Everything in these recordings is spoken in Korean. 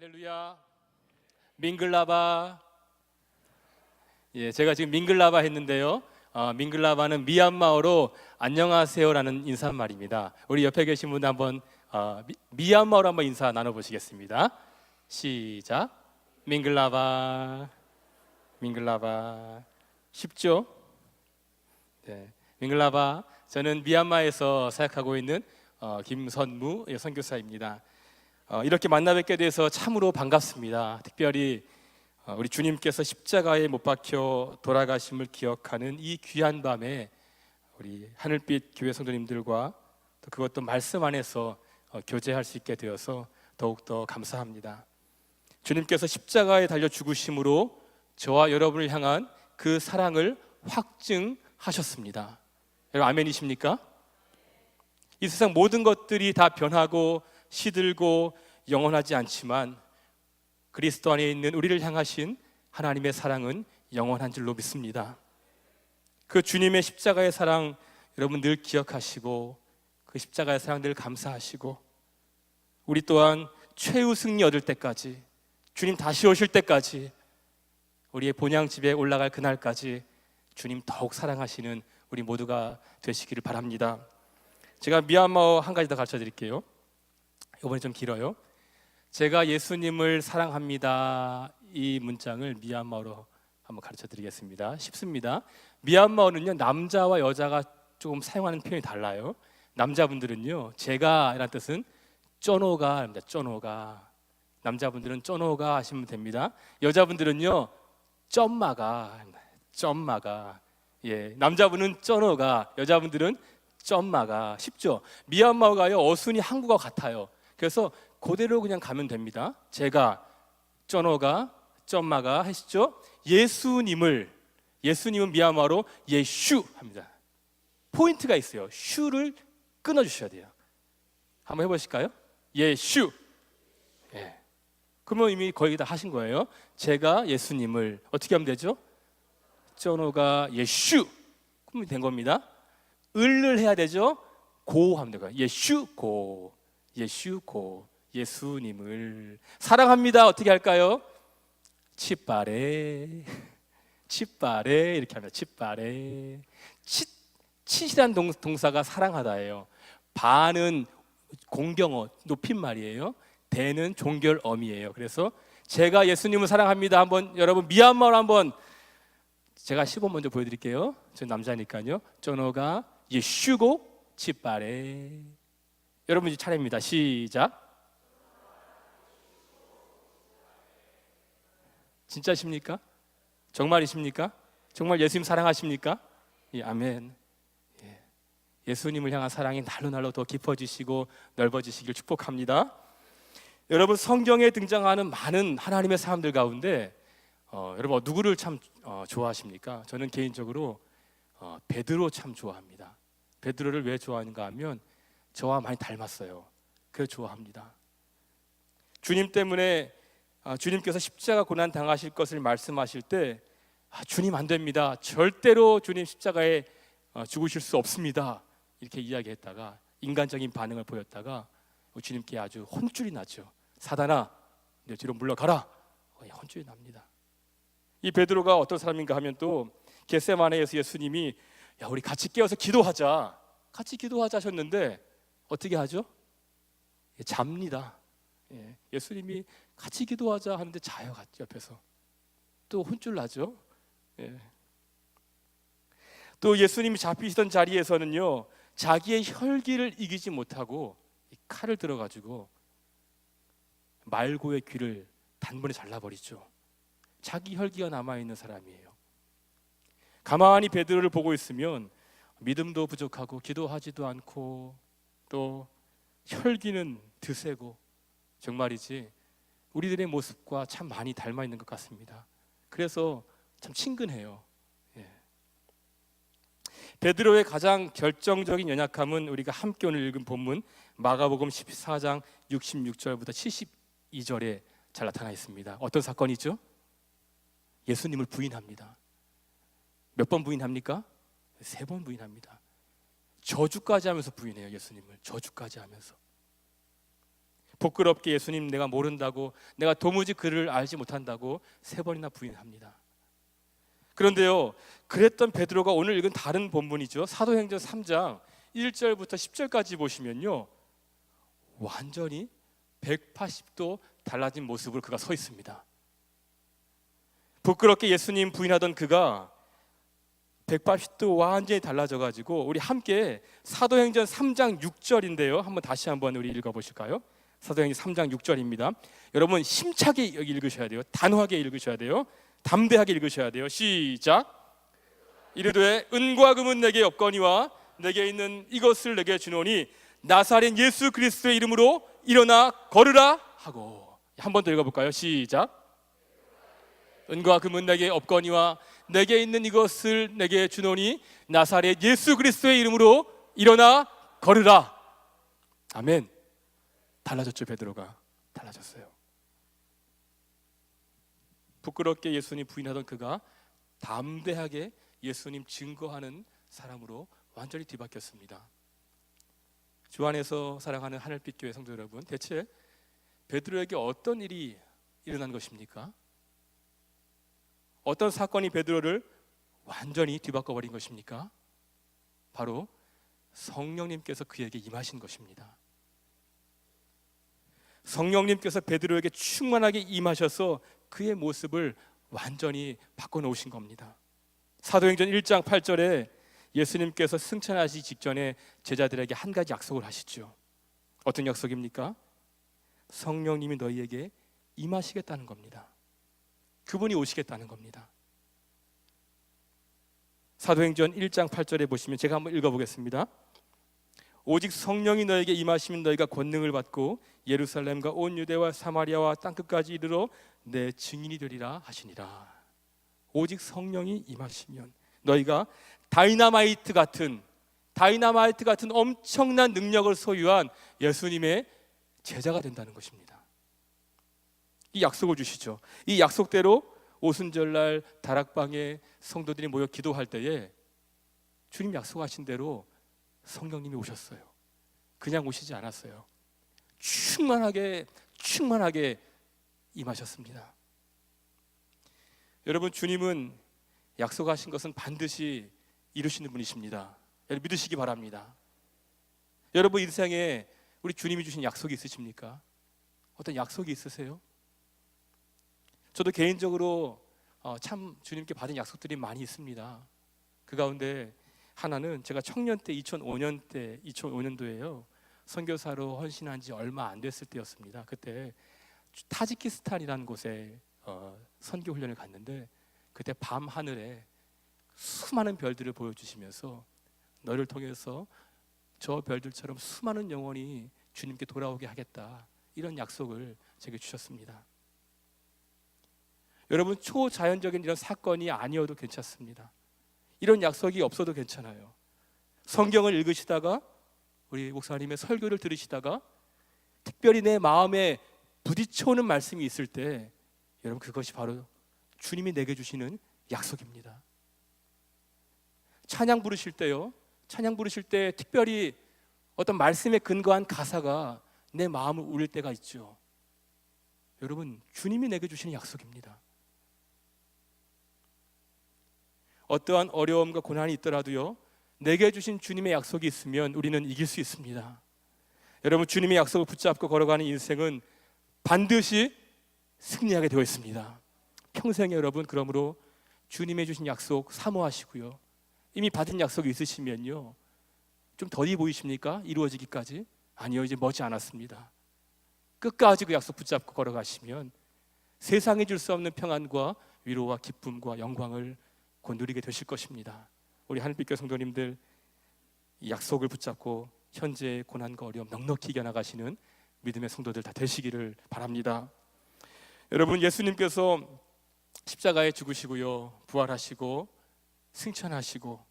할렐루야. 밍글라바. 제가 지금 밍글라바 했는데요. 밍글라바는 미얀마어로 안녕하세요라는 인사말입니다. 우리 옆에 계신 분 한번 미얀마어로 한번 인사 나눠보시겠습니다. 시작. 밍글라바. 밍글라바. 쉽죠? 네. 밍글라바. 저는 미얀마에서 사역하고 있는 김선무 선교사입니다. 이렇게 만나 뵙게 돼서 참으로 반갑습니다. 특별히 우리 주님께서 십자가에 못 박혀 돌아가심을 기억하는 이 귀한 밤에 우리 하늘빛 교회 성도님들과 또 그것도 말씀 안에서 교제할 수 있게 되어서 더욱더 감사합니다. 주님께서 십자가에 달려 죽으심으로 저와 여러분을 향한 그 사랑을 확증하셨습니다. 여러분 아멘이십니까? 이 세상 모든 것들이 다 변하고 시들고 영원하지 않지만 그리스도 안에 있는 우리를 향하신 하나님의 사랑은 영원한 줄로 믿습니다. 그 주님의 십자가의 사랑 여러분 늘 기억하시고 그 십자가의 사랑 늘 감사하시고 우리 또한 최후 승리 얻을 때까지 주님 다시 오실 때까지 우리의 본향집에 올라갈 그날까지 주님 더욱 사랑하시는 우리 모두가 되시기를 바랍니다. 제가 미얀마어 한 가지 더 가르쳐 드릴게요. 이번에 좀 길어요. 제가 예수님을 사랑합니다. 이 문장을 미얀마어로 한번 가르쳐 드리겠습니다. 쉽습니다. 미얀마어는요 남자와 여자가 조금 사용하는 표현이 달라요. 남자분들은요 제가 이란 뜻은 쪼노가 합니다. 쪼노가. 남자분들은 쪼노가 하시면 됩니다. 여자분들은요 점마가. 점마가. 남자분은 쪼노가, 여자분들은 점마가. 쉽죠? 미얀마어가요 어순이 한국어 같아요. 그래서 그대로 그냥 가면 됩니다. 제가 쪼노가 점마가 하시죠? 예수님은 미얀마어로 예슈 합니다. 포인트가 있어요. 슈를 끊어주셔야 돼요. 한번 해보실까요? 예슈. 그러면 이미 거의 다 하신 거예요. 제가 예수님을 어떻게 하면 되죠? 쪼노가 예슈. 그러면 된 겁니다. 을을 해야 되죠? 고 하면 돼요. 예슈 고. 예슈 고. 예수님을 사랑합니다. 어떻게 할까요? 치빠레. 치빠레 이렇게 합니다. 치빠레. 칫이란 동사가 사랑하다예요. 바는 공경어, 높임말이에요. 대는 종결어미예요. 그래서 제가 예수님을 사랑합니다. 한번 여러분 미얀마어로 한번 제가 시범 먼저 보여드릴게요. 저 남자니까요. 쪼노가 예슈고 치빠레. 여러분 이제 차례입니다. 시작. 진짜십니까? 정말이십니까? 정말 예수님 사랑하십니까? 아멘. 예수님을 향한 사랑이 날로 더 깊어지시고 넓어지시길 축복합니다. 여러분 성경에 등장하는 많은 하나님의 사람들 가운데 여러분 누구를 참 좋아하십니까? 저는 개인적으로 베드로 참 좋아합니다. 베드로를 왜 좋아하는가 하면 저와 많이 닮았어요. 그래서 좋아합니다. 주님 때문에 주님께서 십자가 고난 당하실 것을 말씀하실 때 주님 안 됩니다. 절대로 주님 십자가에 죽으실 수 없습니다. 이렇게 이야기했다가 인간적인 반응을 보였다가 주님께 아주 혼쭐이 나죠. 사단아, 내 뒤로 물러가라. 혼쭐이 납니다. 이 베드로가 어떤 사람인가 하면 또 겟세마네에서 예수님이 야 우리 같이 깨어서 기도하자. 같이 기도하자 하셨는데 어떻게 하죠? 잡니다. 예수님이 같이 기도하자 하는데 자요 옆에서. 또 혼쭐 나죠. 또 예수님이 잡히시던 자리에서는요 자기의 혈기를 이기지 못하고 칼을 들어가지고 말고의 귀를 단번에 잘라버리죠. 자기 혈기가 남아있는 사람이에요. 가만히 베드로를 보고 있으면 믿음도 부족하고 기도하지도 않고 또 혈기는 드세고 정말이지 우리들의 모습과 참 많이 닮아 있는 것 같습니다. 그래서 참 친근해요. 베드로의 가장 결정적인 연약함은 우리가 함께 오늘 읽은 본문 마가복음 14장 66절부터 72절에 잘 나타나 있습니다. 어떤 사건이죠? 예수님을 부인합니다. 몇 번 부인합니까? 3번 부인합니다. 저주까지 하면서 부인해요. 예수님을 저주까지 하면서. 부끄럽게 예수님 내가 모른다고, 내가 도무지 그를 알지 못한다고 3번이나 부인합니다. 그런데요, 그랬던 베드로가 오늘 읽은 다른 본문이죠. 사도행전 3장 1절부터 10절까지 보시면요, 완전히 180도 달라진 모습으로 그가 서 있습니다. 부끄럽게 예수님 부인하던 그가 180도 완전히 달라져가지고, 우리 함께 사도행전 3장 6절인데요, 다시 한번 우리 읽어보실까요? 사도행전 3장 6절입니다. 여러분 힘차게 읽으셔야 돼요. 단호하게 읽으셔야 돼요. 담대하게 읽으셔야 돼요. 시작. 이르되 은과 금은 내게 없거니와 내게 있는 이것을 내게 주노니 나사렛 예수 그리스도의 이름으로 일어나 걸으라 하고. 한 번 더 읽어볼까요? 시작. 은과 금은 내게 없거니와 내게 있는 이것을 내게 주노니 나사렛 예수 그리스도의 이름으로 일어나 걸으라. 아멘. 달라졌죠. 베드로가 달라졌어요. 부끄럽게 예수님 부인하던 그가 담대하게 예수님 증거하는 사람으로 완전히 뒤바뀌었습니다. 주 안에서 사랑하는 하늘빛 교회 성도 여러분, 대체 베드로에게 어떤 일이 일어난 것입니까? 어떤 사건이 베드로를 완전히 뒤바꿔버린 것입니까? 바로 성령님께서 그에게 임하신 것입니다. 성령님께서 베드로에게 충만하게 임하셔서 그의 모습을 완전히 바꿔놓으신 겁니다. 사도행전 1장 8절에 예수님께서 승천하시기 직전에 제자들에게 한 가지 약속을 하시죠. 어떤 약속입니까? 성령님이 너희에게 임하시겠다는 겁니다. 그분이 오시겠다는 겁니다. 사도행전 1장 8절에 보시면, 제가 한번 읽어보겠습니다. 오직 성령이 너에게 임하시면 너희가 권능을 받고 예루살렘과 온 유대와 사마리아와 땅끝까지 이르러 내 증인이 되리라 하시니라. 오직 성령이 임하시면 너희가 다이나마이트 같은 엄청난 능력을 소유한 예수님의 제자가 된다는 것입니다. 이 약속을 주시죠. 이 약속대로 오순절날 다락방에 성도들이 모여 기도할 때에 주님 약속하신 대로 성령님이 오셨어요. 그냥 오시지 않았어요. 충만하게 임하셨습니다. 여러분, 주님은 약속하신 것은 반드시 이루시는 분이십니다. 여러분 믿으시기 바랍니다. 여러분 이 세상에 우리 주님이 주신 약속이 있으십니까? 어떤 약속이 있으세요? 저도 개인적으로 참 주님께 받은 약속들이 많이 있습니다. 그 가운데 하나는 제가 청년 때 2005년도에요. 선교사로 헌신한 지 얼마 안 됐을 때였습니다. 그때 타지키스탄이라는 곳에 선교 훈련을 갔는데, 그때 밤 하늘에 수많은 별들을 보여주시면서 너를 통해서 저 별들처럼 수많은 영혼이 주님께 돌아오게 하겠다, 이런 약속을 제게 주셨습니다. 여러분, 초자연적인 이런 사건이 아니어도 괜찮습니다. 이런 약속이 없어도 괜찮아요. 성경을 읽으시다가, 우리 목사님의 설교를 들으시다가 특별히 내 마음에 부딪혀오는 말씀이 있을 때, 여러분 그것이 바로 주님이 내게 주시는 약속입니다. 찬양 부르실 때요, 찬양 부르실 때 특별히 어떤 말씀에 근거한 가사가 내 마음을 울릴 때가 있죠. 여러분, 주님이 내게 주시는 약속입니다. 어떠한 어려움과 고난이 있더라도요, 내게 주신 주님의 약속이 있으면 우리는 이길 수 있습니다. 여러분, 주님의 약속을 붙잡고 걸어가는 인생은 반드시 승리하게 되어 있습니다. 평생에 여러분, 그러므로 주님의 주신 약속 사모하시고요, 이미 받은 약속이 있으시면요, 좀 더디 보이십니까? 이루어지기까지? 아니요, 이제 머지 않았습니다. 끝까지 그 약속 붙잡고 걸어가시면 세상에 줄 수 없는 평안과 위로와 기쁨과 영광을 곧 누리게 되실 것입니다. 우리 하늘빛교회 성도님들, 이 약속을 붙잡고 현재의 고난과 어려움 넉넉히 이겨나가시는 믿음의 성도들 다 되시기를 바랍니다. 여러분, 예수님께서 십자가에 죽으시고요, 부활하시고 승천하시고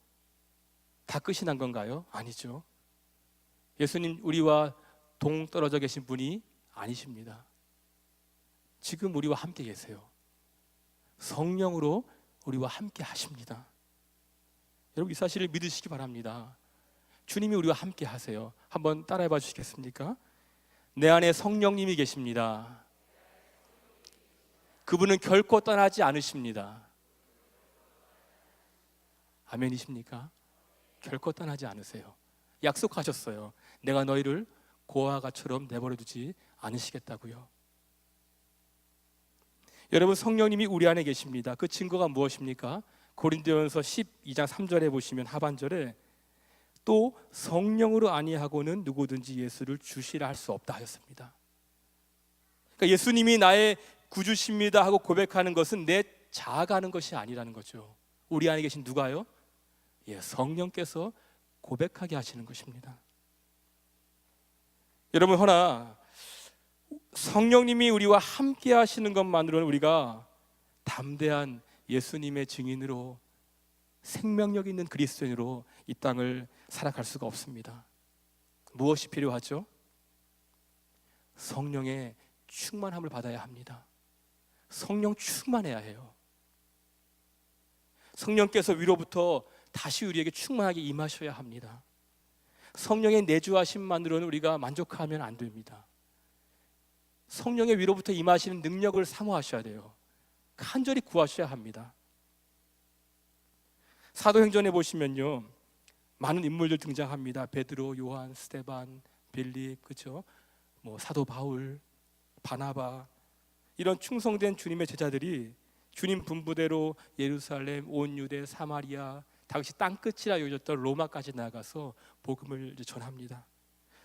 다 끝이 난 건가요? 아니죠. 예수님 우리와 동떨어져 계신 분이 아니십니다. 지금 우리와 함께 계세요. 성령으로 우리와 함께 하십니다. 여러분, 이 사실을 믿으시기 바랍니다. 주님이 우리와 함께 하세요. 한번 따라해 봐 주시겠습니까? 내 안에 성령님이 계십니다. 그분은 결코 떠나지 않으십니다. 아멘이십니까? 결코 떠나지 않으세요. 약속하셨어요. 내가 너희를 고아 가처럼 내버려 두지 않으시겠다고요. 여러분, 성령님이 우리 안에 계십니다. 그 증거가 무엇입니까? 고린도전서 12장 3절에 보시면 하반절에 또 성령으로 아니하고는 누구든지 예수를 주시라 할 수 없다 하였습니다. 그러니까 예수님이 나의 구주십니다 하고 고백하는 것은 내 자아가 하는 것이 아니라는 거죠. 우리 안에 계신 누가요? 성령께서 고백하게 하시는 것입니다. 여러분, 허나 성령님이 우리와 함께 하시는 것만으로는 우리가 담대한 예수님의 증인으로 생명력 있는 그리스도인으로 이 땅을 살아갈 수가 없습니다. 무엇이 필요하죠? 성령의 충만함을 받아야 합니다. 성령 충만해야 해요. 성령께서 위로부터 다시 우리에게 충만하게 임하셔야 합니다. 성령의 내주하심만으로는 우리가 만족하면 안 됩니다. 성령의 위로부터 임하시는 능력을 사모하셔야 돼요. 간절히 구하셔야 합니다. 사도행전에 보시면요, 많은 인물들 등장합니다. 베드로, 요한, 스데반, 빌립, 그렇죠? 사도 바울, 바나바, 이런 충성된 주님의 제자들이 주님 분부대로 예루살렘, 온 유대, 사마리아, 당시 땅끝이라 여겨졌던 로마까지 나가서 복음을 전합니다.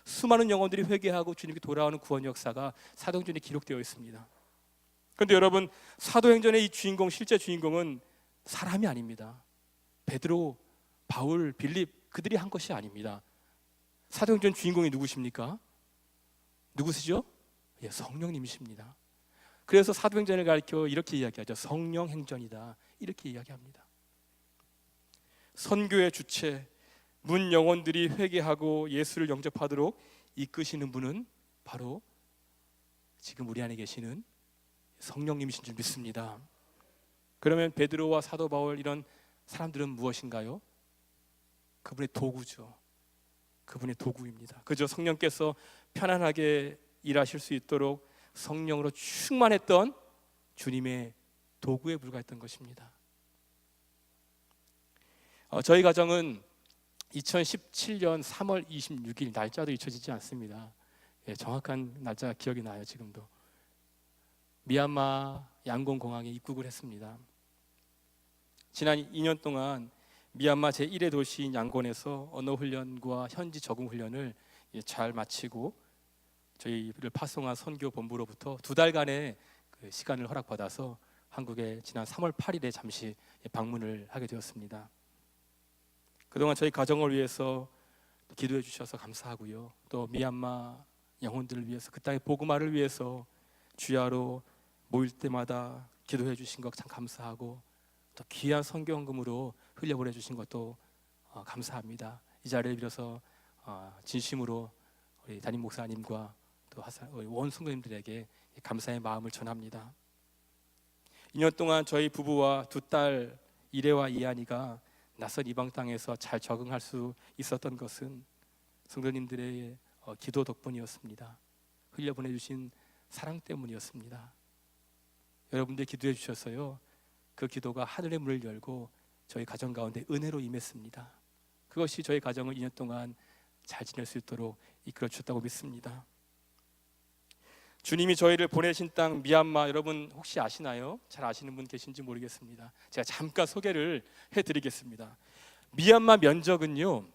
수많은 영혼들이 회개하고 주님께 돌아오는 구원 역사가 사도행전에 기록되어 있습니다. 그런데 여러분, 사도행전의 이 주인공, 실제 주인공은 사람이 아닙니다. 베드로, 바울, 빌립, 그들이 한 것이 아닙니다. 사도행전 주인공이 누구십니까? 누구시죠? 성령님이십니다. 그래서 사도행전을 가리켜 이렇게 이야기하죠. 성령 행전이다, 이렇게 이야기합니다. 선교의 주체, 문 영혼들이 회개하고 예수를 영접하도록 이끄시는 분은 바로 지금 우리 안에 계시는 성령님이신 줄 믿습니다. 그러면 베드로와 사도 바울, 이런 사람들은 무엇인가요? 그분의 도구죠. 그분의 도구입니다. 그저 성령께서 편안하게 일하실 수 있도록 성령으로 충만했던 주님의 도구에 불과했던 것입니다. 저희 가정은 2017년 3월 26일, 날짜도 잊혀지지 않습니다. 정확한 날짜가 기억이 나요. 지금도 미얀마 양곤 공항에 입국을 했습니다. 지난 2년 동안 미얀마 제1의 도시인 양곤에서 언어 훈련과 현지 적응 훈련을 잘 마치고 저희를 파송한 선교 본부로부터 2달간의 그 시간을 허락받아서 한국에 지난 3월 8일에 잠시 방문을 하게 되었습니다. 그동안 저희 가정을 위해서 기도해 주셔서 감사하고요. 또 미얀마 영혼들을 위해서, 그 땅의 복음화를 위해서 주야로 모일 때마다 기도해 주신 것 참 감사하고, 또 귀한 선교헌금으로 흘려보내 주신 것도 감사합니다. 이 자리를 빌어서 진심으로 우리 담임 목사님과 또 원 성도님들에게 감사의 마음을 전합니다. 2년 동안 저희 부부와 2딸 이래와 이한이가 낯선 이방 땅에서 잘 적응할 수 있었던 것은 성도님들의 기도 덕분이었습니다. 흘려보내 주신 사랑 때문이었습니다. 여러분들 기도해 주셔서요, 그 기도가 하늘의 문을 열고 저희 가정 가운데 은혜로 임했습니다. 그것이 저희 가정을 2년 동안 잘 지낼 수 있도록 이끌어 주셨다고 믿습니다. 주님이 저희를 보내신 땅 미얀마, 여러분 혹시 아시나요? 잘 아시는 분 계신지 모르겠습니다. 제가 잠깐 소개를 해드리겠습니다. 미얀마 면적은요,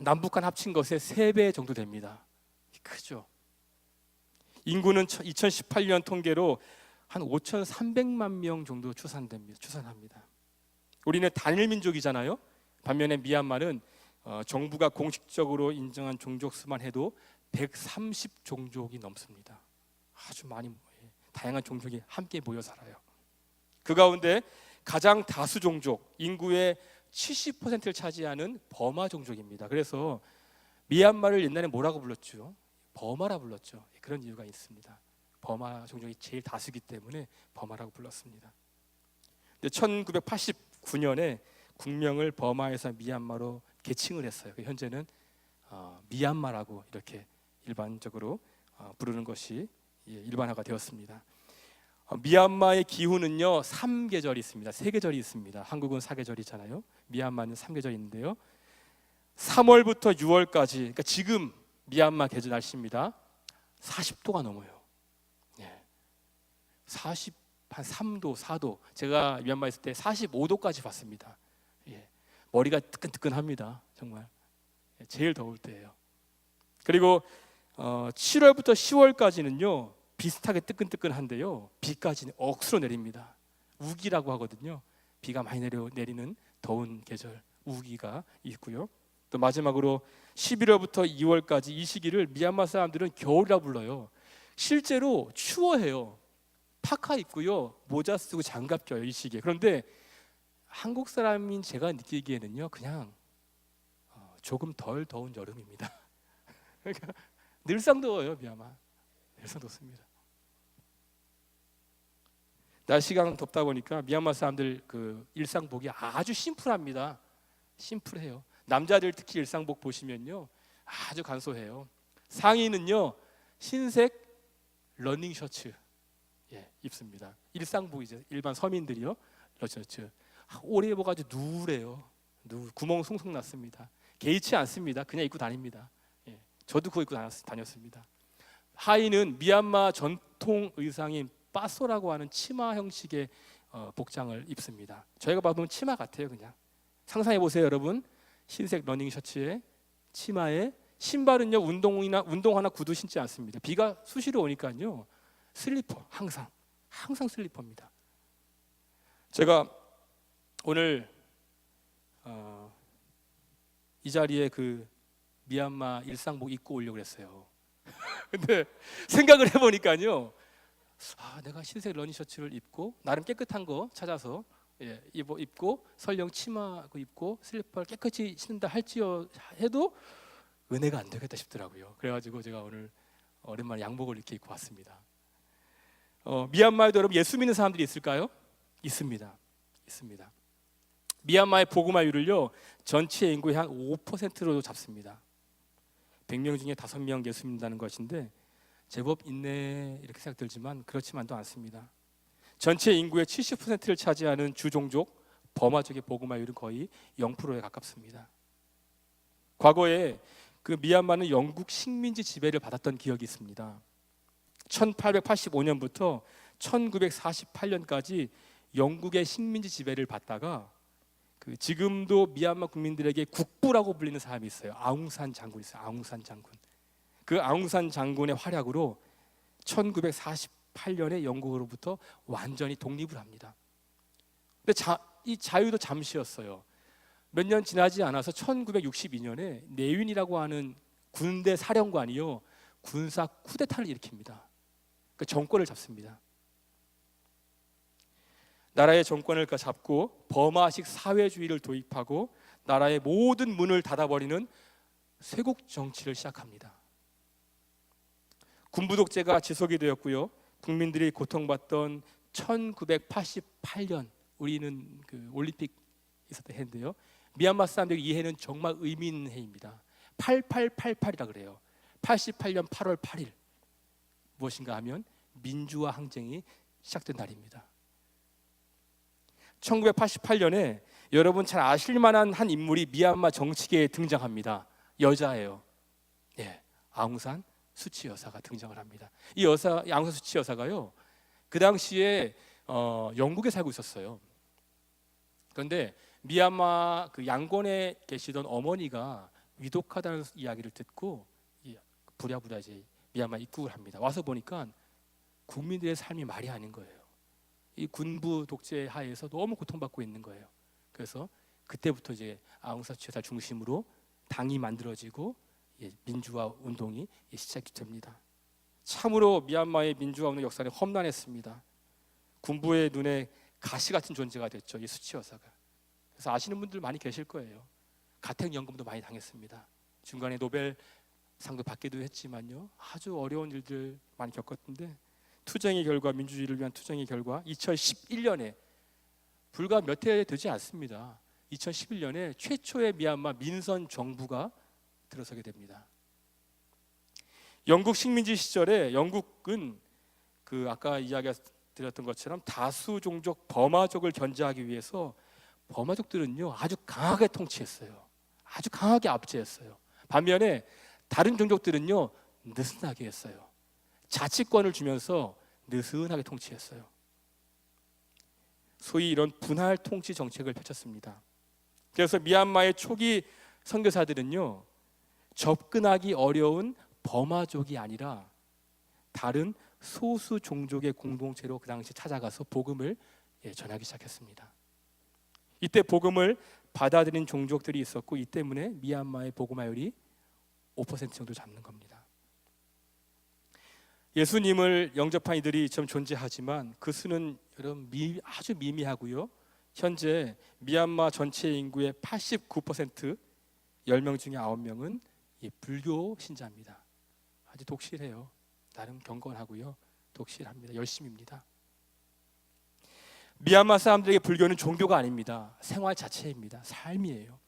남북한 합친 것의 3배 정도 됩니다. 크죠? 인구는 2018년 통계로 한 5,300만 명 정도 추산합니다. 우리는 단일 민족이잖아요. 반면에 미얀마는 정부가 공식적으로 인정한 종족 수만 해도 130종족이 넘습니다. 아주 많이 다양한 종족이 함께 모여 살아요. 그 가운데 가장 다수 종족, 인구의 70%를 차지하는 버마 종족입니다. 그래서 미얀마를 옛날에 뭐라고 불렀죠? 버마라 불렀죠. 그런 이유가 있습니다. 버마 종족이 제일 다수기 때문에 버마라고 불렀습니다. 근데 1989년에 국명을 버마에서 미얀마로 개칭을 했어요. 현재는 미얀마라고 이렇게 일반적으로 부르는 것이 일반화가 되었습니다. 미얀마의 기후는요 3계절이 있습니다. 3계절이 있습니다. 한국은 4계절이잖아요. 미얀마는 3계절이 있는데요. 3월부터 6월까지, 그러니까 지금 미얀마 계절 날씨입니다. 40도가 넘어요. 예. 3도, 4도. 제가 미얀마에 있을 때 45도까지 봤습니다. 예. 머리가 뜨끈뜨끈합니다. 정말 제일 더울 때예요. 그리고 7월부터 10월까지는요 비슷하게 뜨끈뜨끈한데요, 비까지 억수로 내립니다. 우기라고 하거든요. 비가 많이 내리는 더운 계절 우기가 있고요. 또 마지막으로 11월부터 2월까지 이 시기를 미얀마 사람들은 겨울이라 불러요. 실제로 추워해요. 파카 입고요, 모자 쓰고 장갑 껴요 이 시기에. 그런데 한국 사람인 제가 느끼기에는요 그냥 조금 덜 더운 여름입니다. 그러니까 늘상 더워요. 미얀마 늘상 덥습니다. 날씨가 덥다 보니까 미얀마 사람들 그 일상복이 아주 심플합니다. 심플해요. 남자들 특히 일상복 보시면요 아주 간소해요. 상의는요 흰색 러닝 셔츠 입습니다. 일상복이죠. 일반 서민들이요 러닝 셔츠. 오래 입어가지고 누래요. 구멍 송송 났습니다. 개의치 않습니다. 그냥 입고 다닙니다. 저도 그거 입고 다녔습니다. 하의는 미얀마 전통 의상인 빠소라고 하는 치마 형식의 복장을 입습니다. 저희가 봐도 치마 같아요. 그냥 상상해 보세요 여러분. 흰색 러닝 셔츠에 치마에 신발은요 운동화나 구두 신지 않습니다. 비가 수시로 오니까요 슬리퍼, 항상 슬리퍼입니다. 제가 오늘 이 자리에 그 미얀마 일상복 입고 오려고 했어요. 근데 생각을 해보니까요 내가 흰색 러닝 셔츠를 입고 나름 깨끗한 거 찾아서 입고 설령 치마 입고 슬리퍼를 깨끗이 신는다 할지어 해도 은혜가 안 되겠다 싶더라고요. 그래가지고 제가 오늘 오랜만에 양복을 이렇게 입고 왔습니다. 미얀마에도 여러분 예수 믿는 사람들이 있을까요? 있습니다. 미얀마의 복음화율을요 전체 인구의 한 5%로 잡습니다. 100명 중에 5명 예수 믿는다는 것인데 제법 있네 이렇게 생각들지만 그렇지만도 않습니다. 전체 인구의 70%를 차지하는 주종족 버마족의 복음화율은 거의 0%에 가깝습니다. 과거에 그 미얀마는 영국 식민지 지배를 받았던 기억이 있습니다. 1885년부터 1948년까지 영국의 식민지 지배를 받다가 지금도 미얀마 국민들에게 국부라고 불리는 사람이 있어요. 아웅산 장군 있어요. 아웅산 장군. 그 아웅산 장군의 활약으로 1948년에 영국으로부터 완전히 독립을 합니다. 근데 이 자유도 잠시였어요. 몇 년 지나지 않아서 1962년에 네윈이라고 하는 군대 사령관이요 군사 쿠데타를 일으킵니다. 그 정권을 잡습니다. 나라의 정권을 잡고 버마식 사회주의를 도입하고 나라의 모든 문을 닫아버리는 쇄국 정치를 시작합니다. 군부 독재가 지속이 되었고요. 국민들이 고통받던 1988년 우리는 그 올림픽 있었던 해인데요. 미얀마 사람들이 이 해는 정말 의미 있는 해입니다. 8888이라 그래요. 88년 8월 8일 무엇인가 하면 민주화 항쟁이 시작된 날입니다. 1988년에 여러분 잘 아실 만한 한 인물이 미얀마 정치계에 등장합니다. 여자예요. 아웅산 수치 여사가 등장을 합니다. 이 여사 아웅산 수치 여사가요 그 당시에 영국에 살고 있었어요. 그런데 미얀마 그 양곤에 계시던 어머니가 위독하다는 이야기를 듣고 부랴부랴 이제 미얀마 입국을 합니다. 와서 보니까 국민들의 삶이 말이 아닌 거예요. 이 군부 독재 하에서 너무 고통받고 있는 거예요. 그래서 그때부터 이제 아웅산 수치 여사 중심으로 당이 만들어지고 민주화 운동이 시작이 됩니다. 참으로 미얀마의 민주화 운동 역사는 험난했습니다. 군부의 눈에 가시 같은 존재가 됐죠. 이 수치 여사가. 그래서 아시는 분들 많이 계실 거예요. 가택연금도 많이 당했습니다. 중간에 노벨상도 받기도 했지만요. 아주 어려운 일들 많이 겪었는데 투쟁의 결과, 민주주의를 위한 투쟁의 결과 2011년에 불과 몇 해 되지 않습니다. 2011년에 최초의 미얀마 민선 정부가 들어서게 됩니다. 영국 식민지 시절에 영국은 그 아까 이야기 드렸던 것처럼 다수 종족 버마족을 견제하기 위해서 버마족들은요 아주 강하게 통치했어요. 아주 강하게 압제했어요. 반면에 다른 종족들은요 느슨하게 했어요. 자치권을 주면서 느슨하게 통치했어요. 소위 이런 분할 통치 정책을 펼쳤습니다. 그래서 미얀마의 초기 선교사들은요 접근하기 어려운 버마족이 아니라 다른 소수 종족의 공동체로 그 당시 찾아가서 복음을 전하기 시작했습니다. 이때 복음을 받아들인 종족들이 있었고 이 때문에 미얀마의 복음화율이 5% 정도 잡는 겁니다. 예수님을 영접한 이들이 좀 존재하지만 그 수는 여러분 아주 미미하고요. 현재 미얀마 전체 인구의 89% 10명 중에 9명은 불교 신자입니다. 아주 독실해요. 나름 경건하고요. 독실합니다. 열심입니다. 미얀마 사람들에게 불교는 종교가 아닙니다. 생활 자체입니다. 삶이에요.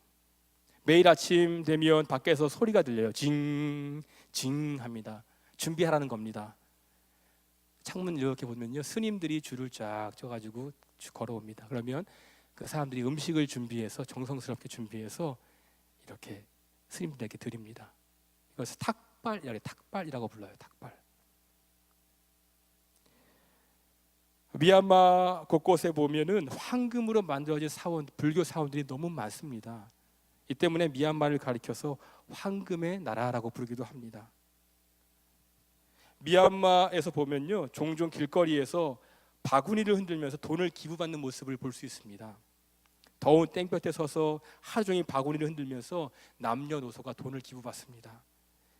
매일 아침 되면 밖에서 소리가 들려요. 징, 징 합니다. 준비하라는 겁니다. 창문 이렇게 보면요. 스님들이 줄을 쫙 쪄가지고 걸어옵니다. 그러면 그 사람들이 음식을 준비해서 정성스럽게 준비해서 이렇게 스님들에게 드립니다. 이것을 탁발이라고 불러요. 탁발. 미얀마 곳곳에 보면은 황금으로 만들어진 불교 사원들이 너무 많습니다. 이 때문에 미얀마를 가리켜서 황금의 나라라고 부르기도 합니다. 미얀마에서 보면요, 종종 길거리에서 바구니를 흔들면서 돈을 기부받는 모습을 볼 수 있습니다. 더운 땡볕에 서서 하루 종일 바구니를 흔들면서 남녀노소가 돈을 기부받습니다.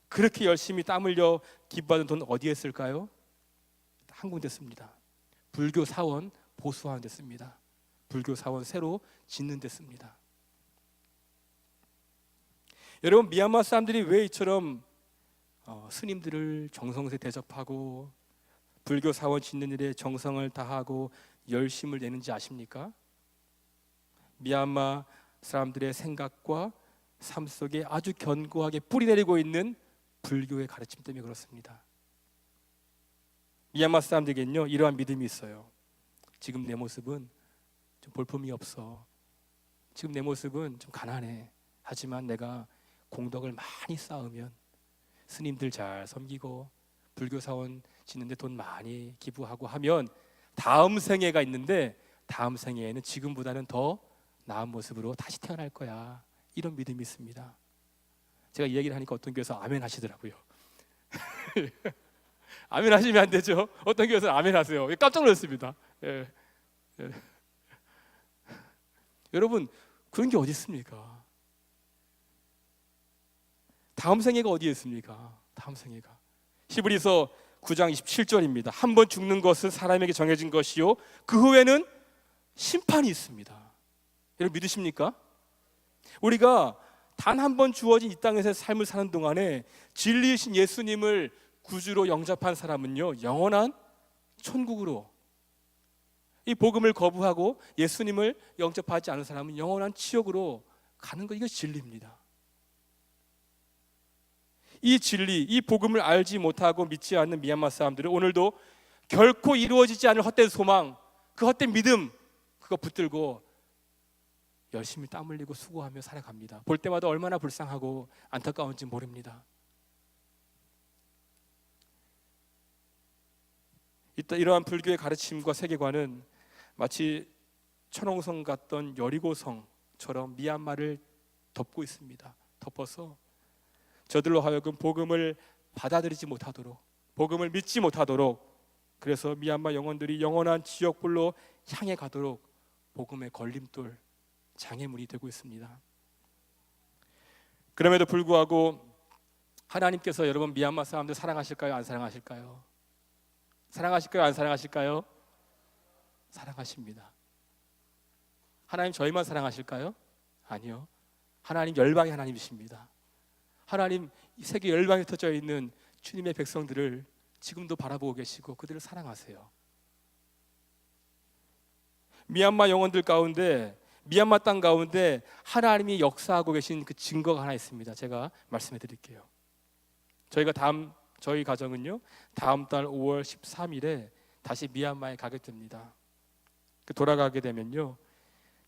그렇게 열심히 땀 흘려 기부받은 돈 어디에 쓸까요? 한 군데 씁니다. 불교 사원 보수하는 데 씁니다. 불교 사원 새로 짓는 데 씁니다. 여러분, 미얀마 사람들이 왜 이처럼 스님들을 정성스레 대접하고 불교 사원 짓는 일에 정성을 다하고 열심을 내는지 아십니까? 미얀마 사람들의 생각과 삶 속에 아주 견고하게 뿌리내리고 있는 불교의 가르침 때문에 그렇습니다. 미얀마 사람들에게는요 이러한 믿음이 있어요. 지금 내 모습은 좀 볼품이 없어. 지금 내 모습은 좀 가난해. 하지만 내가 공덕을 많이 쌓으면 스님들 잘 섬기고 불교 사원 짓는데 돈 많이 기부하고 하면 다음 생애가 있는데 다음 생애에는 지금보다는 더 나은 모습으로 다시 태어날 거야. 이런 믿음이 있습니다. 제가 이 얘기를 하니까 어떤 교회에서 아멘 하시더라고요. 아멘 하시면 안 되죠. 어떤 교회에서 아멘 하세요. 깜짝 놀랐습니다. 예. 예. 여러분, 그런 게 어디 있습니까? 다음 생애가 어디에 있습니까? 다음 생애가. 히브리서 9장 27절입니다. 한 번 죽는 것은 사람에게 정해진 것이요 그 후에는 심판이 있습니다. 여러분 믿으십니까? 우리가 단 한 번 주어진 이 땅에서의 삶을 사는 동안에 진리이신 예수님을 구주로 영접한 사람은요 영원한 천국으로, 이 복음을 거부하고 예수님을 영접하지 않은 사람은 영원한 지옥으로 가는 거, 이것이 진리입니다. 이 진리, 이 복음을 알지 못하고 믿지 않는 미얀마 사람들은 오늘도 결코 이루어지지 않을 헛된 소망, 그 헛된 믿음, 그거 붙들고 열심히 땀 흘리고 수고하며 살아갑니다. 볼 때마다 얼마나 불쌍하고 안타까운지 모릅니다. 이러한 불교의 가르침과 세계관은 마치 천홍성 같던 여리고성처럼 미얀마를 덮고 있습니다. 덮어서 저들로 하여금 복음을 받아들이지 못하도록, 복음을 믿지 못하도록, 그래서 미얀마 영혼들이 영원한 지옥불로 향해 가도록 복음의 걸림돌, 장애물이 되고 있습니다. 그럼에도 불구하고 하나님께서 여러분 미얀마 사람들 사랑하실까요? 안 사랑하실까요? 사랑하실까요? 안 사랑하실까요? 사랑하십니다. 하나님 저희만 사랑하실까요? 아니요. 하나님 열방의 하나님이십니다. 하나님 세계 열방에 흩어져 있는 주님의 백성들을 지금도 바라보고 계시고 그들을 사랑하세요. 미얀마 영혼들 가운데, 미얀마 땅 가운데 하나님이 역사하고 계신 그 증거가 하나 있습니다. 제가 말씀해 드릴게요. 저희가 다음 저희 가정은요 다음 달 5월 13일에 다시 미얀마에 가게 됩니다. 돌아가게 되면요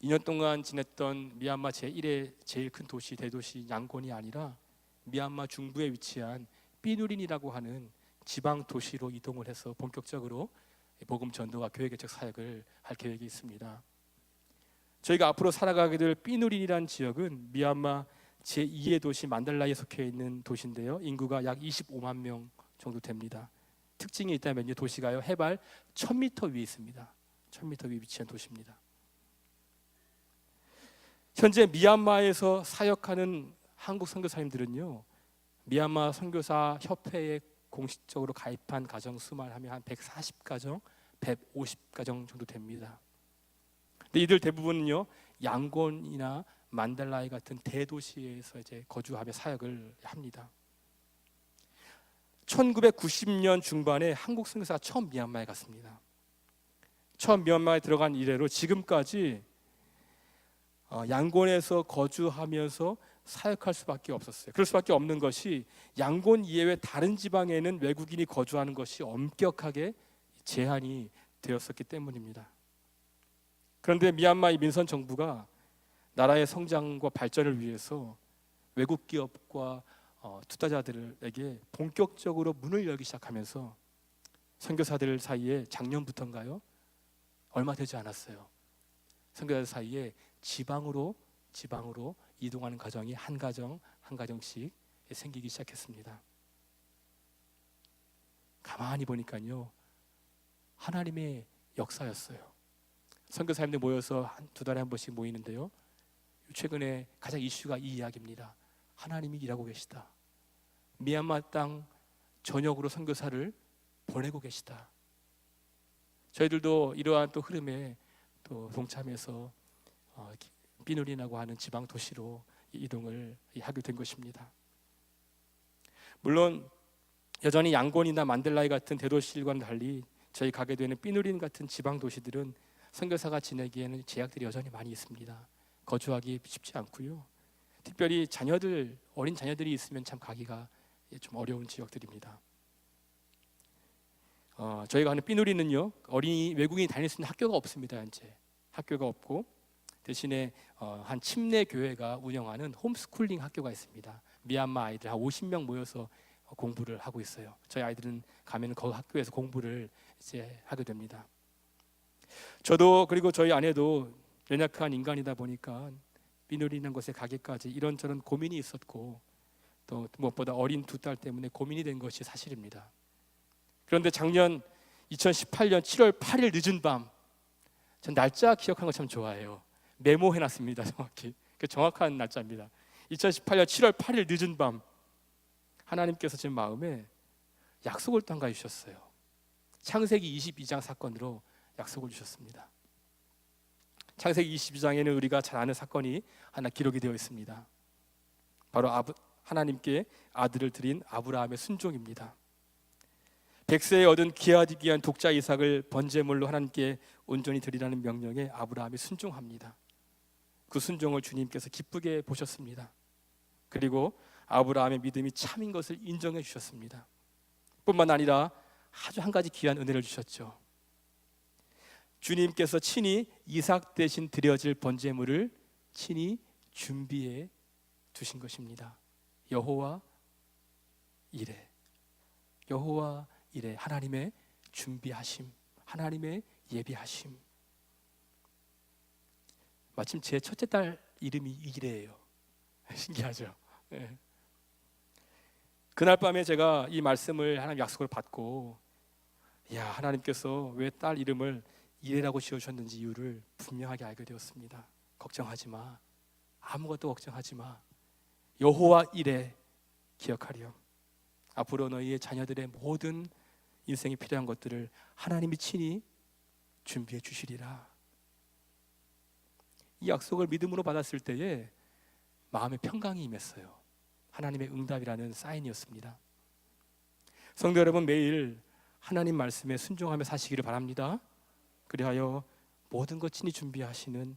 2년 동안 지냈던 미얀마 제1의 제일 큰 도시 대도시 양곤이 아니라 미얀마 중부에 위치한 삐누린이라고 하는 지방 도시로 이동을 해서 본격적으로 복음 전도와 교회 개척 사역을 할 계획이 있습니다. 저희가 앞으로 살아가게 될 삐누린이라는 지역은 미얀마 제2의 도시 만달라에 속해 있는 도시인데요. 인구가 약 25만 명 정도 됩니다. 특징이 있다면요. 도시가요. 해발 1000m 위에 있습니다. 1000m 위에 위치한 도시입니다. 현재 미얀마에서 사역하는 한국 선교사님들은요. 미얀마 선교사 협회에 공식적으로 가입한 가정 수만 하면 한 140가정, 150가정 정도 됩니다. 근데 이들 대부분은요. 양곤이나 만달라이 같은 대도시에서 이제 거주하며 사역을 합니다. 1990년 중반에 한국 선교사가 처음 미얀마에 갔습니다. 처음 미얀마에 들어간 이래로 지금까지 양곤에서 거주하면서 사역할 수밖에 없었어요. 그럴 수밖에 없는 것이 양곤 이외의 다른 지방에는 외국인이 거주하는 것이 엄격하게 제한이 되었었기 때문입니다. 그런데 미얀마의 민선 정부가 나라의 성장과 발전을 위해서 외국 기업과 투자자들에게 본격적으로 문을 열기 시작하면서 선교사들 사이에 작년부터인가요? 얼마 되지 않았어요. 선교사들 사이에 지방으로 이동하는 가정이 한 가정씩 생기기 시작했습니다. 가만히 보니까요 하나님의 역사였어요. 선교사님들 모여서 두 달에 한 번씩 모이는데요. 최근에 가장 이슈가 이 이야기입니다. 하나님이 일하고 계시다. 미얀마 땅 전역으로 선교사를 보내고 계시다. 저희들도 이러한 또 흐름에 또 동참해서 삐누린이라고 하는 지방 도시로 이동을 하게 된 것입니다. 물론 여전히 양곤이나 만델라이 같은 대도시들과는 달리 저희 가게 되는 삐누린 같은 지방 도시들은 선교사가 지내기에는 제약들이 여전히 많이 있습니다. 거주하기 쉽지 않고요. 특별히 어린 자녀들이 있으면 참 가기가 좀 어려운 지역들입니다. 저희가 하는 삐누리는요 어린이 외국인이 다닐 수 있는 학교가 없습니다. 이제 학교가 없고 대신에 한 침례 교회가 운영하는 홈스쿨링 학교가 있습니다. 미얀마 아이들 한 50명 모여서 공부를 하고 있어요. 저희 아이들은 가면 그 학교에서 공부를 이제 하게 됩니다. 저도 그리고 저희 아내도 연약한 인간이다 보니까 삐누리는 곳에 가기까지 이런저런 고민이 있었고 또 무엇보다 어린 두 딸 때문에 고민이 된 것이 사실입니다. 그런데 작년 2018년 7월 8일 늦은 밤, 전 날짜 기억하는 거 참 좋아해요. 메모해놨습니다. 정확히 그 정확한 날짜입니다. 2018년 7월 8일 늦은 밤 하나님께서 제 마음에 약속을 또 한 가지 주셨어요. 창세기 22장 사건으로 약속을 주셨습니다. 창세기 22장에는 우리가 잘 아는 사건이 하나 기록이 되어 있습니다. 바로 하나님께 아들을 드린 아브라함의 순종입니다. 100세에 얻은 귀하디귀한 독자 이삭을 번제물로 하나님께 온전히 드리라는 명령에 아브라함이 순종합니다. 그 순종을 주님께서 기쁘게 보셨습니다. 그리고 아브라함의 믿음이 참인 것을 인정해 주셨습니다. 뿐만 아니라 아주 한 가지 귀한 은혜를 주셨죠. 주님께서 친히 이삭 대신 드려질 번제물을 친히 준비해 두신 것입니다. 여호와 이레, 여호와 이레, 하나님의 준비하심, 하나님의 예비하심. 마침 제 첫째 딸 이름이 이레예요. 신기하죠? 네. 그날 밤에 제가 이 말씀을 하나님 약속을 받고, 야, 하나님께서 왜 딸 이름을 이레라고 지어주셨는지 이유를 분명하게 알게 되었습니다. 걱정하지 마, 아무것도 걱정하지 마, 여호와 이레 기억하렴. 앞으로 너희의 자녀들의 모든 인생에 필요한 것들을 하나님이 친히 준비해 주시리라. 이 약속을 믿음으로 받았을 때에 마음의 평강이 임했어요. 하나님의 응답이라는 사인이었습니다. 성도 여러분, 매일 하나님 말씀에 순종하며 사시기를 바랍니다. 그리하여 모든 것 친히 준비하시는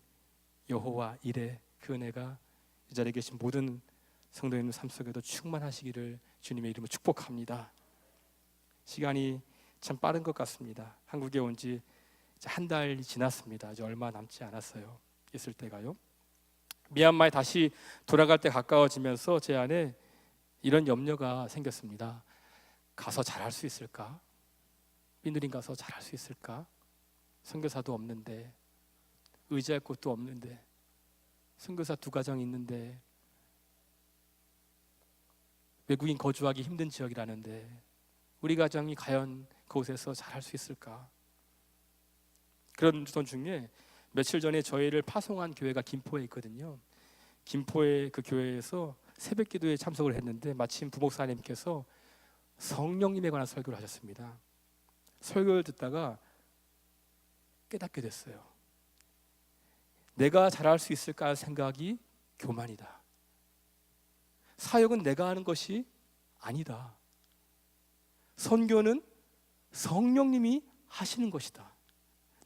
여호와 이레, 그 은혜가 이 자리에 계신 모든 성도님의 삶 속에도 충만하시기를 주님의 이름으로 축복합니다. 시간이 참 빠른 것 같습니다. 한국에 온 지 한 달이 지났습니다. 이제 얼마 남지 않았어요. 있을 때가요. 미얀마에 다시 돌아갈 때 가까워지면서 제 안에 이런 염려가 생겼습니다. 가서 잘할 수 있을까? 민우린 가서 잘할 수 있을까? 선교사도 없는데, 의지할 곳도 없는데, 선교사 2가정 있는데, 외국인 거주하기 힘든 지역이라는데 우리 가정이 과연 그곳에서 잘할 수 있을까? 그런 중에 며칠 전에 저희를 파송한 교회가 김포에 있거든요. 김포의 그 교회에서 새벽 기도에 참석을 했는데 마침 부목사님께서 성령님에 관한 설교를 하셨습니다. 설교를 듣다가 깨닫게 됐어요. 내가 잘할 수 있을까 생각이 교만이다. 사역은 내가 하는 것이 아니다. 선교는 성령님이 하시는 것이다.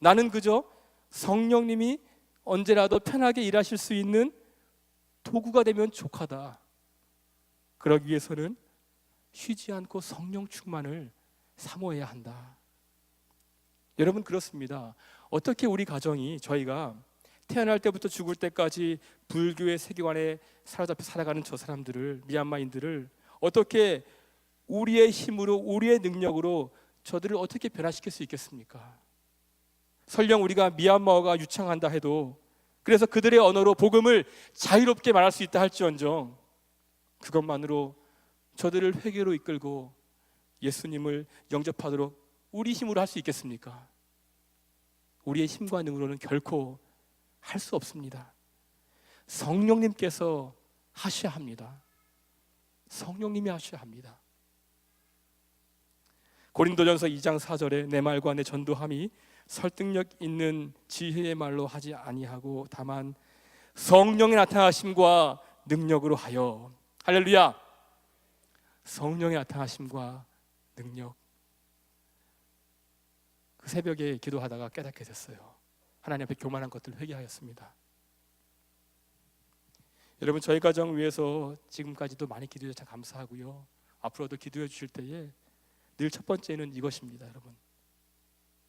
나는 그저 성령님이 언제라도 편하게 일하실 수 있는 도구가 되면 족하다. 그러기 위해서는 쉬지 않고 성령 충만을 사모해야 한다. 여러분, 그렇습니다. 어떻게 우리 가정이, 저희가 태어날 때부터 죽을 때까지 불교의 세계관에 사로잡혀 살아가는 저 사람들을, 미얀마인들을 어떻게 우리의 힘으로, 우리의 능력으로 저들을 어떻게 변화시킬 수 있겠습니까? 설령 우리가 미얀마어가 유창한다 해도, 그래서 그들의 언어로 복음을 자유롭게 말할 수 있다 할지언정 그것만으로 저들을 회개로 이끌고 예수님을 영접하도록 우리 힘으로 할 수 있겠습니까? 우리의 힘과 능으로는 결코 할 수 없습니다. 성령님께서 하셔야 합니다. 성령님이 하셔야 합니다. 고린도전서 2장 4절에 내 말과 내 전도함이 설득력 있는 지혜의 말로 하지 아니하고 다만 성령의 나타나심과 능력으로 하여. 할렐루야. 성령의 나타나심과 능력. 그 새벽에 기도하다가 깨닫게 됐어요. 하나님 앞에 교만한 것들을 회개하였습니다. 여러분, 저희 가정 위해서 지금까지도 많이 기도해 주셔서 감사하고요. 앞으로도 기도해 주실 때에 늘 첫 번째는 이것입니다. 여러분,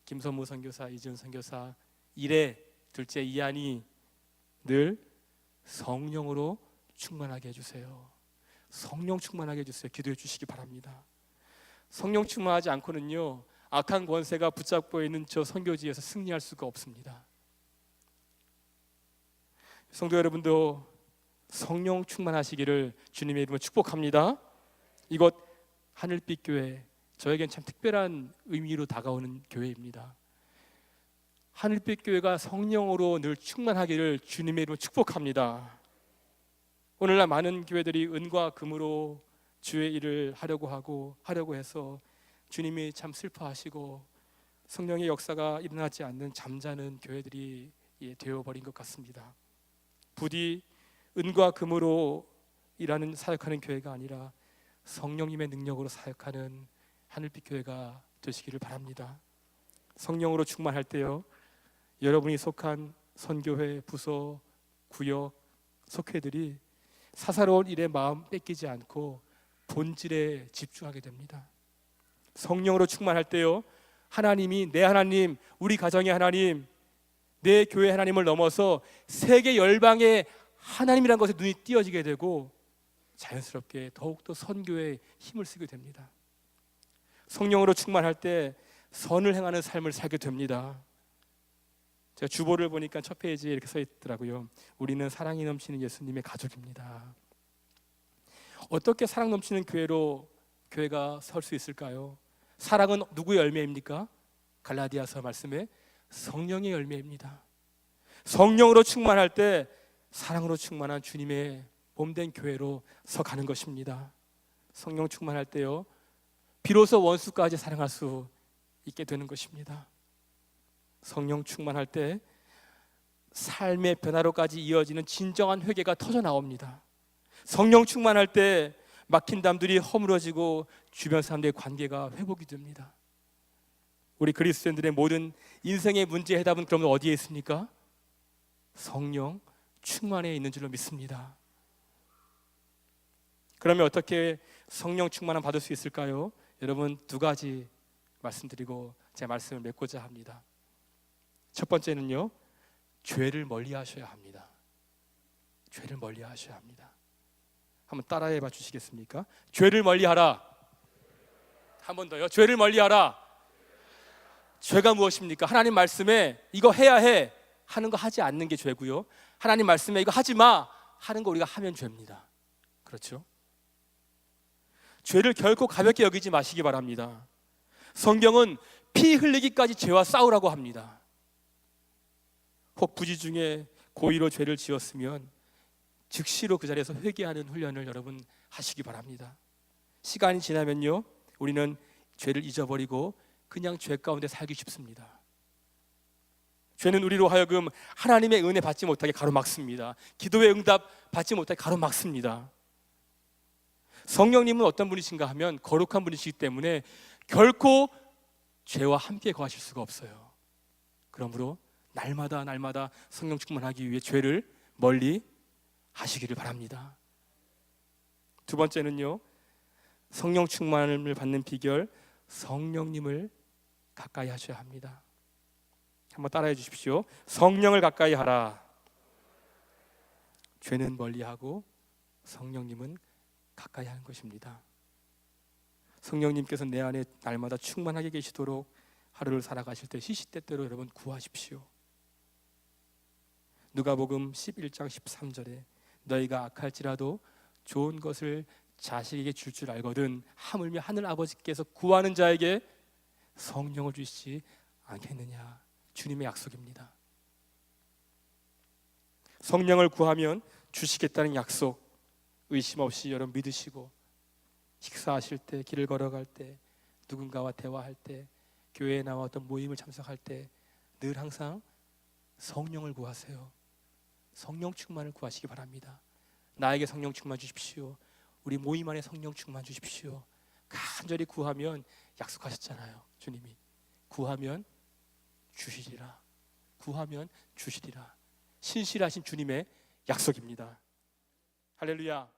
김선무 선교사, 이지은 선교사 일에 둘째 이한이 늘 성령으로 충만하게 해주세요. 성령 충만하게 해주세요. 기도해 주시기 바랍니다. 성령 충만하지 않고는요, 악한 권세가 붙잡고 있는 저 선교지에서 승리할 수가 없습니다. 성도 여러분도 성령 충만하시기를 주님의 이름으로 축복합니다. 이곳 하늘빛 교회, 저에겐 참 특별한 의미로 다가오는 교회입니다. 하늘빛 교회가 성령으로 늘 충만하기를 주님의 이름으로 축복합니다. 오늘날 많은 교회들이 은과 금으로 주의 일을 하려고 해서 주님이 참 슬퍼하시고 성령의 역사가 일어나지 않는 잠자는 교회들이 되어버린 것 같습니다. 부디 은과 금으로 일하는 사역하는 교회가 아니라 성령님의 능력으로 사역하는 하늘빛 교회가 되시기를 바랍니다. 성령으로 충만할 때요, 여러분이 속한 선교회, 부서, 구역, 속회들이 사사로운 일에 마음 뺏기지 않고 본질에 집중하게 됩니다. 성령으로 충만할 때요, 하나님이 내 하나님, 우리 가정의 하나님, 내 교회 하나님을 넘어서 세계 열방의 하나님이라는 것에 눈이 띄어지게 되고 자연스럽게 더욱더 선교에 힘을 쓰게 됩니다. 성령으로 충만할 때 선을 행하는 삶을 살게 됩니다. 제가 주보를 보니까 첫 페이지에 이렇게 써 있더라고요. 우리는 사랑이 넘치는 예수님의 가족입니다. 어떻게 사랑 넘치는 교회가 설 수 있을까요? 사랑은 누구의 열매입니까? 갈라디아서 말씀에 성령의 열매입니다. 성령으로 충만할 때 사랑으로 충만한 주님의 몸된 교회로 서가는 것입니다. 성령 충만할 때요, 비로소 원수까지 사랑할 수 있게 되는 것입니다. 성령 충만할 때 삶의 변화로까지 이어지는 진정한 회개가 터져 나옵니다. 성령 충만할 때 막힌 담들이 허물어지고 주변 사람들의 관계가 회복이 됩니다. 우리 그리스도인들의 모든 인생의 문제 해답은 그러면 어디에 있습니까? 성령 충만에 있는 줄로 믿습니다. 그러면 어떻게 성령 충만함 받을 수 있을까요? 여러분 두 가지 말씀드리고 제 말씀을 맺고자 합니다. 첫 번째는요, 죄를 멀리 하셔야 합니다. 죄를 멀리 하셔야 합니다. 한번 따라해 봐 주시겠습니까? 죄를 멀리 하라. 한 번 더요. 죄를 멀리 하라. 죄가 무엇입니까? 하나님 말씀에 이거 해야 해 하는 거 하지 않는 게 죄고요, 하나님 말씀에 이거 하지 마 하는 거 우리가 하면 죄입니다. 그렇죠? 죄를 결코 가볍게 여기지 마시기 바랍니다. 성경은 피 흘리기까지 죄와 싸우라고 합니다. 혹 부지 중에 고의로 죄를 지었으면 즉시로 그 자리에서 회개하는 훈련을 여러분 하시기 바랍니다. 시간이 지나면요, 우리는 죄를 잊어버리고 그냥 죄 가운데 살기 쉽습니다. 죄는 우리로 하여금 하나님의 은혜 받지 못하게 가로막습니다. 기도의 응답 받지 못하게 가로막습니다. 성령님은 어떤 분이신가 하면 거룩한 분이시기 때문에 결코 죄와 함께 거하실 수가 없어요. 그러므로 날마다 성령 충만하기 위해 죄를 멀리 하시기를 바랍니다. 두 번째는요, 성령 충만을 받는 비결, 성령님을 가까이 하셔야 합니다. 한번 따라해 주십시오. 성령을 가까이 하라. 죄는 멀리하고 성령님은 가까이 하는 것입니다. 성령님께서 내 안에 날마다 충만하게 계시도록 하루를 살아가실 때 시시때때로 여러분 구하십시오. 누가복음 11장 13절에 너희가 악할지라도 좋은 것을 자식에게 줄 줄 알거든 하물며 하늘 아버지께서 구하는 자에게 성령을 주시지 않겠느냐. 주님의 약속입니다. 성령을 구하면 주시겠다는 약속 의심 없이 여러분 믿으시고, 식사하실 때, 길을 걸어갈 때, 누군가와 대화할 때, 교회에 나와 어떤 모임을 참석할 때 늘 항상 성령을 구하세요. 성령 충만을 구하시기 바랍니다. 나에게 성령 충만 주십시오. 우리 모임 안에 성령 충만 주십시오. 간절히 구하면 약속하셨잖아요. 주님이 구하면 주시리라. 구하면 주시리라. 신실하신 주님의 약속입니다. 할렐루야.